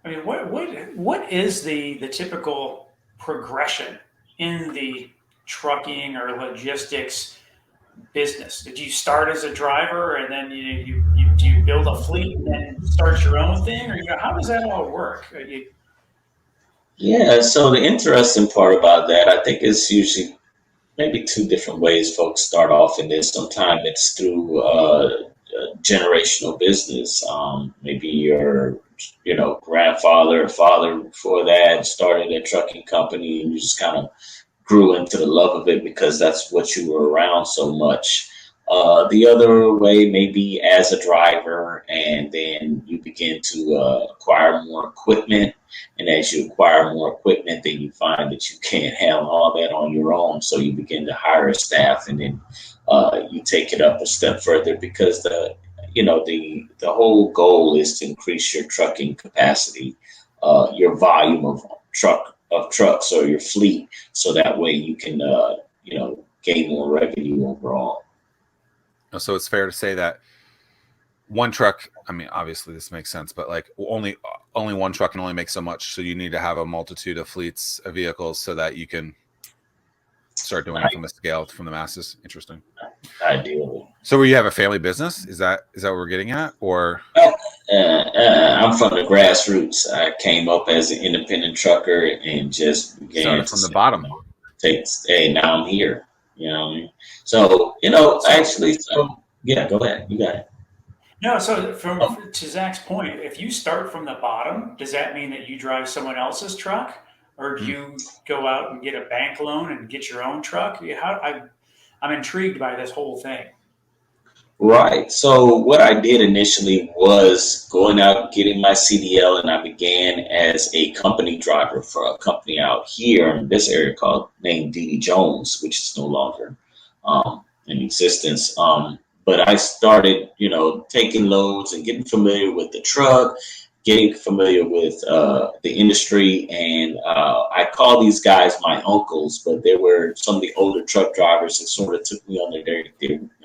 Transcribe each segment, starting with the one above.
I mean, what is the typical progression in the trucking or logistics business? Did you start as a driver and then do you build a fleet and then start your own thing, or how does that all work? Yeah, so the interesting part about that, I think, is usually maybe two different ways folks start off in this. Sometimes it's through generational business. Maybe your, grandfather or father before that started a trucking company, and you just kind of grew into the love of it because that's what you were around so much. The other way may be as a driver, and then you begin to acquire more equipment. And as you acquire more equipment, then you find that you can't handle all that on your own. So you begin to hire a staff, and then you take it up a step further because the whole goal is to increase your trucking capacity, your volume of trucks or your fleet, so that way you can gain more revenue overall. So it's fair to say that one truck, I mean, obviously this makes sense, but like only one truck can only make so much. So you need to have a multitude of fleets of vehicles so that you can start doing it from the scale, from the masses. Interesting. Ideally. So where you have a family business, is that what we're getting at, or? I'm from the grassroots. I came up as an independent trucker and just began Started from the bottom. Hey, now I'm here. You know what I mean? So, yeah, go ahead. You got it. No, so to Zach's point, if you start from the bottom, does that mean that you drive someone else's truck, or do you go out and get a bank loan and get your own truck? I'm intrigued by this whole thing. Right. So what I did initially was going out, getting my CDL, and I began as a company driver for a company out here in this area called named D.D. Jones, which is no longer in existence. But I started, taking loads and getting familiar with the truck, getting familiar with the industry, and I call these guys my uncles, but they were some of the older truck drivers that sort of took me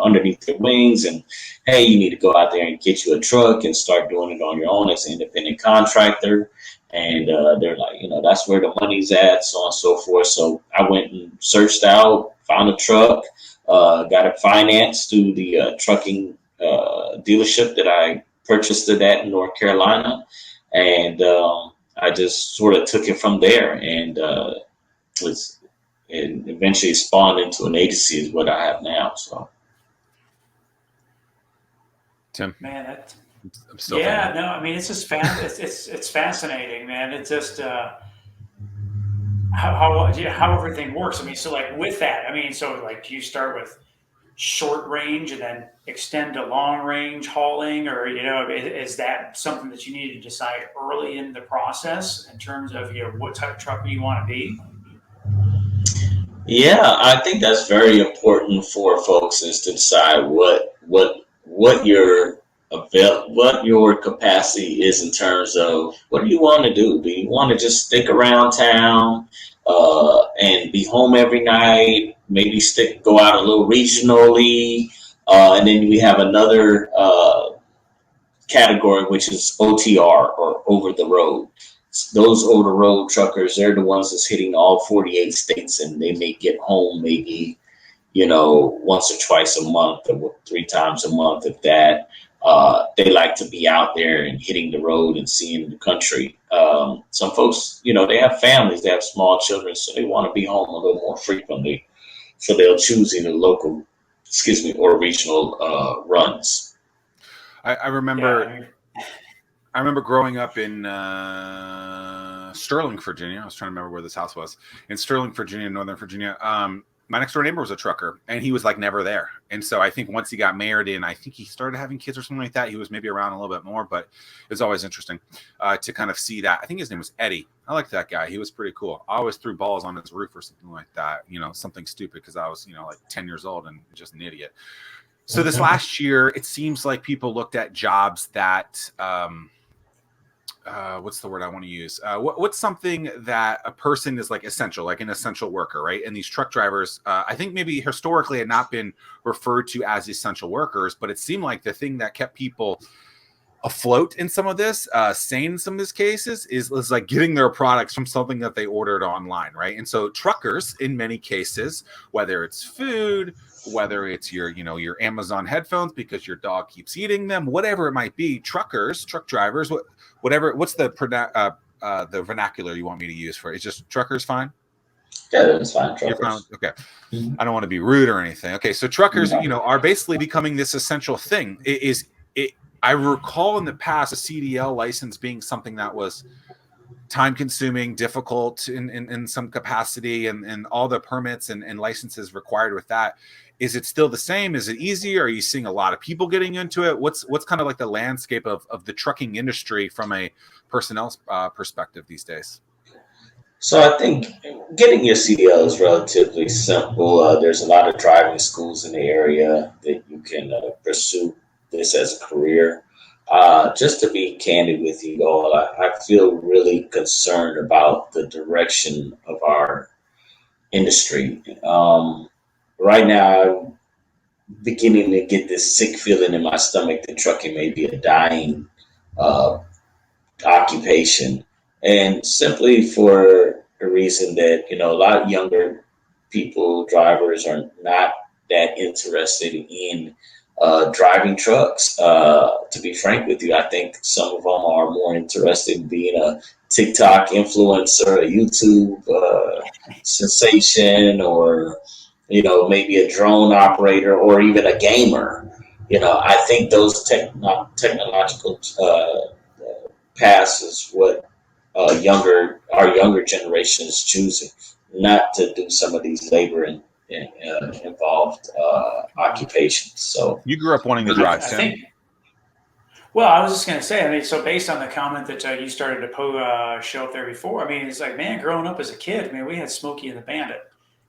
underneath their wings, and hey, you need to go out there and get you a truck and start doing it on your own as an independent contractor. And they're like, that's where the money's at, so on and so forth. So I went and searched out, found a truck, got it financed through the trucking dealership that I purchased it at in North Carolina, and I just sort of took it from there, and it eventually spawned into an agency is what I have now. So, Tim, man, I'm still yeah, no, I mean it's just it's fascinating, man. It's just how everything works. I mean, so like with that, I mean, so like do you start with short range and then extend to long range hauling, or is that something that you need to decide early in the process in terms of what type of truck you want to be? yeah, I think that's very important for folks is to decide what your what your capacity is in terms of what do you want to do. Do you want to just stick around town and be home every night? Maybe go out a little regionally, and then we have another category which is OTR or over the road. Those over the road truckers, they're the ones that's hitting all 48 states, and they may get home maybe once or twice a month or 3 times a month, if that. They like to be out there and hitting the road and seeing the country. Some folks, they have families, they have small children, so they want to be home a little more frequently. So they'll choose either local, or regional runs. I remember. Yeah. I remember growing up in Sterling, Virginia. I was trying to remember where this house was. In Sterling, Virginia, Northern Virginia. My next door neighbor was a trucker, and he was like never there. And so I think once he got married and I think he started having kids or something like that, he was maybe around a little bit more, but it was always interesting to kind of see that. I think his name was Eddie. I liked that guy. He was pretty cool. I always threw balls on his roof or something like that, something stupid because I was, like 10 years old and just an idiot. So this last year, it seems like people looked at jobs that, what's the word I want to use? What's something that a person is like essential, like an essential worker, right? And these truck drivers, I think maybe historically had not been referred to as essential workers, but it seemed like the thing that kept people afloat in some of this, sane in some of these cases, is like getting their products from something that they ordered online, right? And so truckers, in many cases, whether it's food, whether it's your Amazon headphones because your dog keeps eating them, whatever it might be, truck drivers, what's the vernacular you want me to use for it? It's just truckers fine? Yeah, that's fine. You're fine. Truckers. Okay. I don't want to be rude or anything. Okay, so truckers, Mhm. are basically becoming this essential thing. I recall in the past a CDL license being something that was time consuming, difficult in some capacity, and all the permits and licenses required with that. Is it still the same? Is it easier? Are you seeing a lot of people getting into it? What's kind of like the landscape of the trucking industry from a personnel perspective these days? So I think getting your CDL is relatively simple. There's a lot of driving schools in the area that you can pursue this as a career. Just to be candid with you all, I feel really concerned about the direction of our industry. Right now, I'm beginning to get this sick feeling in my stomach that trucking may be a dying uh, occupation, and simply for a reason that a lot of younger people, drivers, are not that interested in driving trucks. To be frank with you, I think some of them are more interested in being a TikTok influencer, a YouTube sensation, or maybe a drone operator, or even a gamer. I think those technological paths is what our younger generation is choosing, not to do some of these labor involved occupations. So You grew up wanting to drive, I Tim. think. Well, I was just going to say, I mean, so based on the comment that you started to show up there before, I mean, it's like, man, growing up as a kid, I mean, we had Smokey and the Bandit.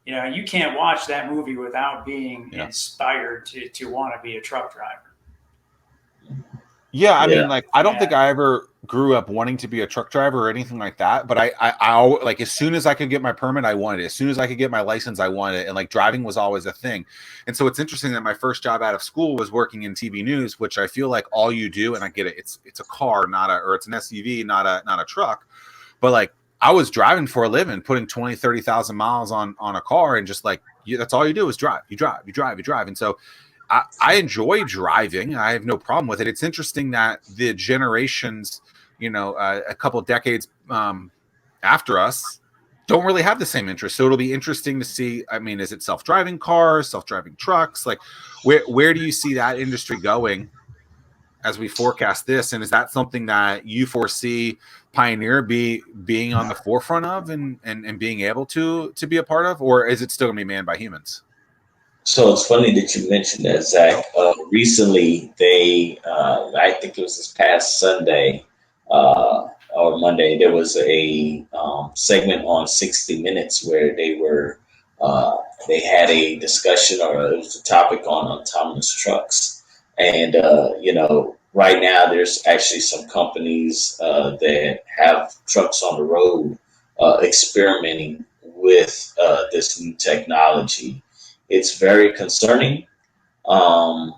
You can't watch that movie without being inspired to want to be a truck driver. Yeah, I mean, yeah, like, I don't think And I ever grew up wanting to be a truck driver or anything like that. But I like, as soon as I could get my permit, I wanted it. As soon as I could get my license, I wanted it. And like, driving was always a thing. And so it's interesting that my first job out of school was working in TV news, which I feel like all you do, and I get it, it's a car, or it's an SUV, not a truck. But like, I was driving for a living, putting 20, 30,000 miles on a car, and just like, that's all you do is drive. You drive. And so I enjoy driving. I have no problem with it. It's interesting that the generations, a couple of decades after us, don't really have the same interest. So it'll be interesting to see. I mean, is it self-driving cars, self-driving trucks? Like, where do you see that industry going as we forecast this? And is that something that you foresee Pioneer being on the forefront of, and being able to be a part of, or is it still going to be manned by humans? so it's funny that you mentioned that, Zach. Recently, I think it was this past Sunday or Monday, there was a segment on 60 Minutes where they had a discussion, or it was a topic on autonomous trucks. And, right now there's actually some companies that have trucks on the road experimenting with this new technology. It's very concerning, um,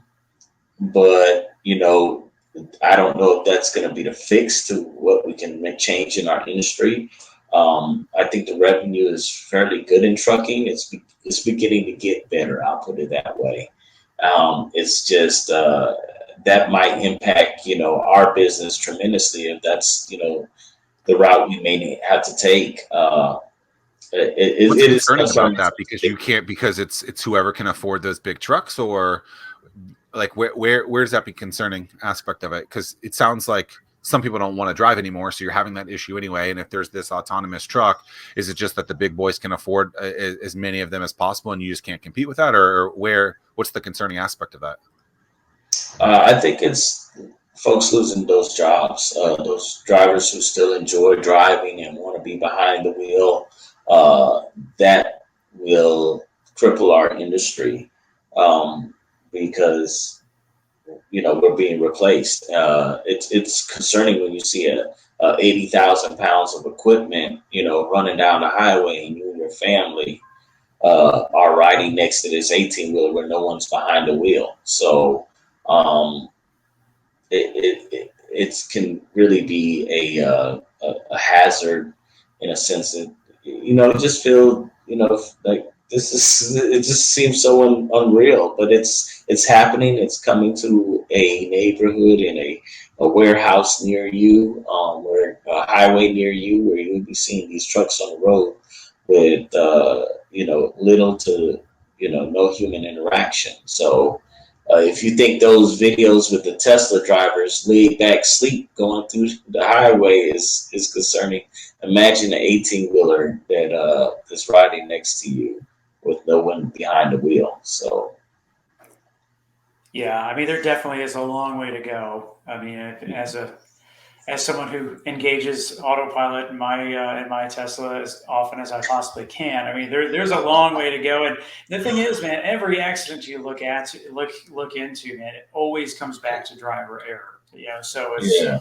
but I don't know if that's going to be the fix to what we can change in our industry. I think the revenue is fairly good in trucking. It's beginning to get better. I'll put it that way. It's just that might impact our business tremendously if that's the route you may have to take. What's It is concerning about concerning. that? Because you can't, because it's whoever can afford those big trucks, or like, where's that be concerning aspect of it? Because it sounds like some people don't want to drive anymore, so you're having that issue anyway. And if there's this autonomous truck, is it just that the big boys can afford as many of them as possible, and you just can't compete with that, or what's the concerning aspect of that? I think it's folks losing those jobs, those drivers who still enjoy driving and want to be behind the wheel. That will cripple our industry, because we're being replaced. It's concerning when you see a 80,000 pounds of equipment running down the highway, and you and your family are riding next to this 18 wheeler where no one's behind the wheel. So um, it it can really be a hazard in a sense that, it just feel, like this is, it just seems so unreal, but it's happening. It's coming to a neighborhood in a warehouse near you, or a highway near you, where you'll be seeing these trucks on the road with, little to, no human interaction. So, if you think those videos with the Tesla drivers laid back sleep going through the highway is concerning, imagine an 18-wheeler that's riding next to you with no one behind the wheel. So Yeah, I mean, there definitely is a long way to go. I mean, as someone who engages autopilot in my Tesla as often as I possibly can, I mean, there's a long way to go. And the thing is, man, every accident you look into, man, it always comes back to driver error. So it's yeah,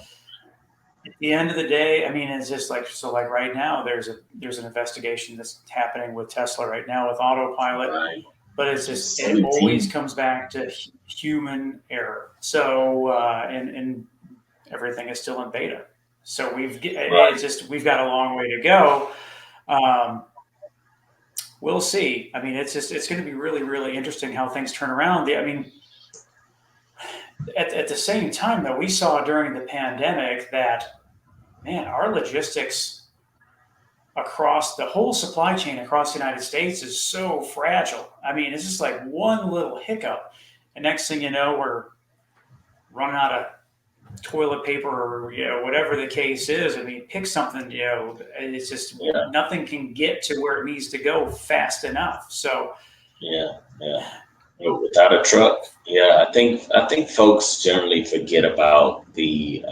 at the end of the day. I mean, it's just like, so. Like right now, there's an investigation that's happening with Tesla right now with autopilot, right. but it's just, it always 17. comes back to human error. So and everything is still in beta. So Right. we've got a long way to go. Um, we'll see. I mean, it's going to be really, really interesting how things turn around. I mean, at the same time, though, we saw during the pandemic that, man, our logistics across the whole supply chain across the United States is so fragile. I mean, it's just like one little hiccup, and next thing you know, we're running out of toilet paper, or whatever the case is. I mean, pick something. It's just Yeah, nothing can get to where it needs to go fast enough. So yeah, yeah. Without a truck, yeah, I think folks generally forget about the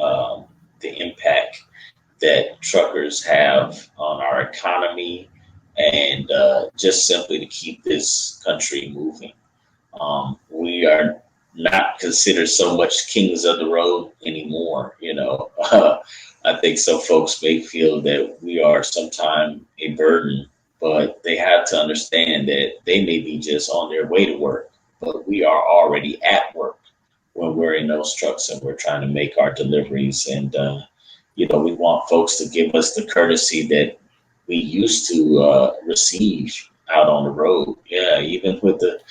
impact that truckers have on our economy, and just simply to keep this country moving. We are not considered so much kings of the road anymore. I think some folks may feel that we are sometimes a burden, but they have to understand that they may be just on their way to work, but we are already at work when we're in those trucks and we're trying to make our deliveries. And we want folks to give us the courtesy that we used to receive out on the road. Yeah, even with the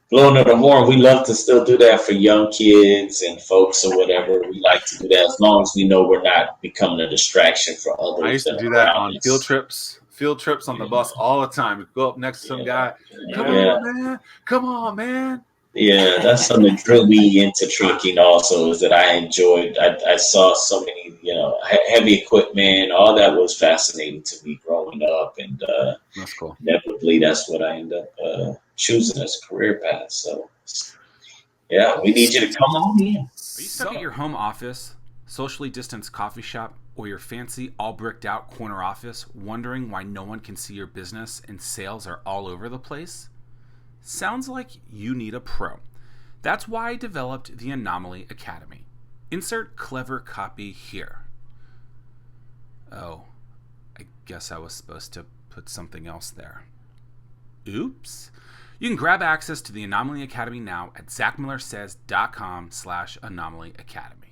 blowing of the horn, we love to still do that for young kids and folks or whatever. We like to do that as long as we know we're not becoming a distraction for I others used to that do are that around on us. field trips on the Yeah, bus all the time. Go up next to some yeah, guy. Come yeah, yeah. on, man. Come on, man. Yeah, that's something that drew me into trucking also, is that I enjoyed, I saw so many, heavy equipment, all that was fascinating to me growing up. And That's cool. inevitably, that's what I ended up choosing as a career path. So, yeah, we need you to come on in. Are you stuck at your home office, socially distanced coffee shop, or your fancy, all bricked out corner office, wondering why no one can see your business and sales are all over the place? Sounds like you need a pro. That's why I developed the Anomaly Academy. Insert clever copy here. Oh, I guess I was supposed to put something else there. Oops. You can grab access to the Anomaly Academy now at ZachMillerSays.com/Anomaly Academy.